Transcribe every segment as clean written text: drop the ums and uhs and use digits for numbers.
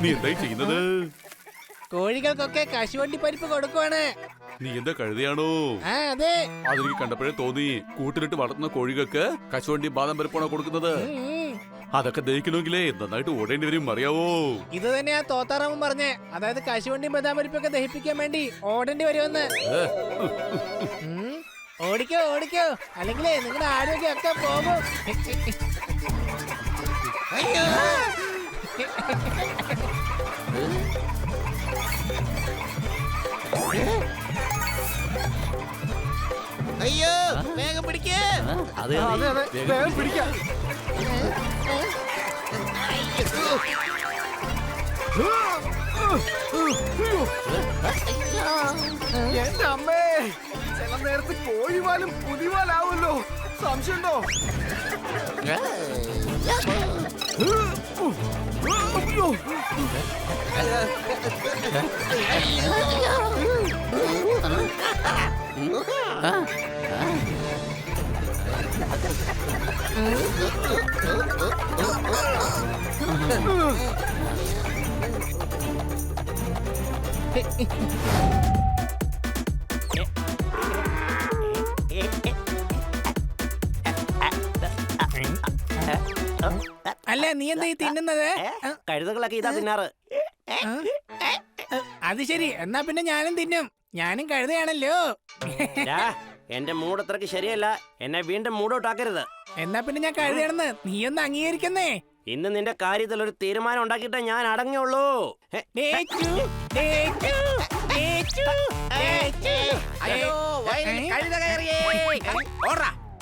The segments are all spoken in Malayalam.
നീ എന്തായി ചെയ്യുന്നത്? കോഴികൾക്കൊക്കെ കശുവണ്ടി പരിപ്പ് കൊടുക്കുവാണ്. നീ എന്താ കഴുതയാണോ? അതെ. അതെനിക്ക് കണ്ടപ്പോഴേ തോന്നി. കൂട്ടിലിട്ട് വളർത്തുന്ന കോഴികൾക്ക് കശുവണ്ടി ബാദം പരിപ്പാണോ കൊടുക്കുന്നത്? അതൊക്കെ ദഹിക്കണമെങ്കിലേ നന്നായിട്ട് ഓടേണ്ടി വരും, അറിയാവോ? ഇത് തന്നെയാ തോത്താറാമൻ പറഞ്ഞേ. അതായത് കശുവണ്ടി ബദാം പരിപ്പൊക്കെ ദഹിപ്പിക്കാൻ വേണ്ടി ഓടേണ്ടി വരുമെന്ന്. ഓടിക്കോ ഓടിക്കോ, അല്ലെങ്കിലേ നിങ്ങളുടെ ആരോഗ്യം ഒക്കെ പോകും. അയ്യോ, വേഗം പിടിക്കേ. വേഗം പിടിക്കാം. എന്റെ അമ്മേ, ചില നേരത്ത് കോഴിവാലും പുലിവാലാവുമല്ലോ. സംശയമുണ്ടോ? അല്ല, നീ എന്താ ഈ തിന്നുന്നത്? കഴുതകളൊക്കെ ഇതാ തിന്നാറ്. അത് ശരി, എന്നാ പിന്നെ ഞാനും തിന്നും. ഞാനും കഴുതയാണല്ലോ. എന്റെ മൂഡ് അത്രക്ക് ശരിയല്ല, എന്നെ വീണ്ടും മൂടോട്ടാക്കരുത്. എന്നാ പിന്നെ ഞാൻ കഴുതയാണെന്ന് നീ ഒന്ന് അംഗീകരിക്കുന്നേ. ഇന്ന് നിന്റെ കാര്യത്തിൽ ഒരു തീരുമാനം ഉണ്ടാക്കിയിട്ടേ ഞാൻ അടങ്ങിയുള്ളൂ.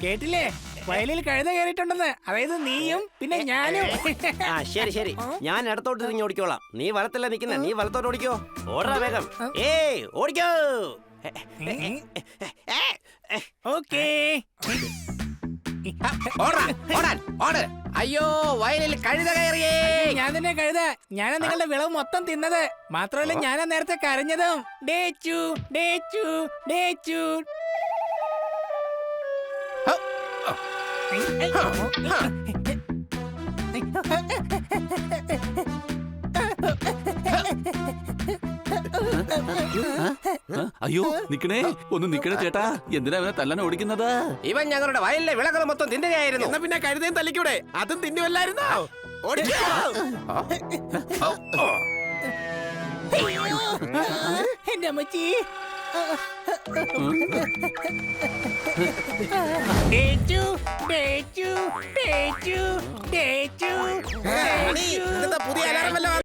കേട്ടില്ലേ, വയലിൽ കഴുത കയറിയിട്ടുണ്ടെന്ന്. അതായത് നീയും പിന്നെ ഞാനും. ആ ശരി ശരി, ഞാൻ ഇടത്തോട്ട് തിരിഞ്ഞ് ഓടിക്കോളാം. നീ വലത്തല്ല നിൽക്കുന്നേ, നീ വലത്തോട്ട് ഓടിക്കോ. ഓടാ വേഗം. ഓടിക്കോ. ഓക്കേ. അയ്യോ, വയലിൽ കഴുത കയറിയേ. ഞാൻ തന്നെ കഴുത. ഞാനാ നിങ്ങളുടെ വിളവ് മൊത്തം തിന്നത്. മാത്രമല്ല ഞാനാ നേരത്തെ കരഞ്ഞതും. ഡേച്ചു ഡേച്ചു ഡേച്ചു. അയ്യോ, നിക്കണേ, ഒന്ന് നിക്കണേ ചേട്ടാ. എന്തിനാ അവനെ തല്ലാൻ ഓടിക്കുന്നത്? ഇവൻ ഞങ്ങളുടെ വയലിലെ വിളകൾ മൊത്തം തിന്നുകയായിരുന്നു. എന്നാ പിന്നെ കഴുതയും തല്ലിക്കൂടെ? അതും തിന്നുമല്ലായിരുന്നോ? എന്റെ അമ്മച്ചി. പുതിയ അലാറം വല്ലതും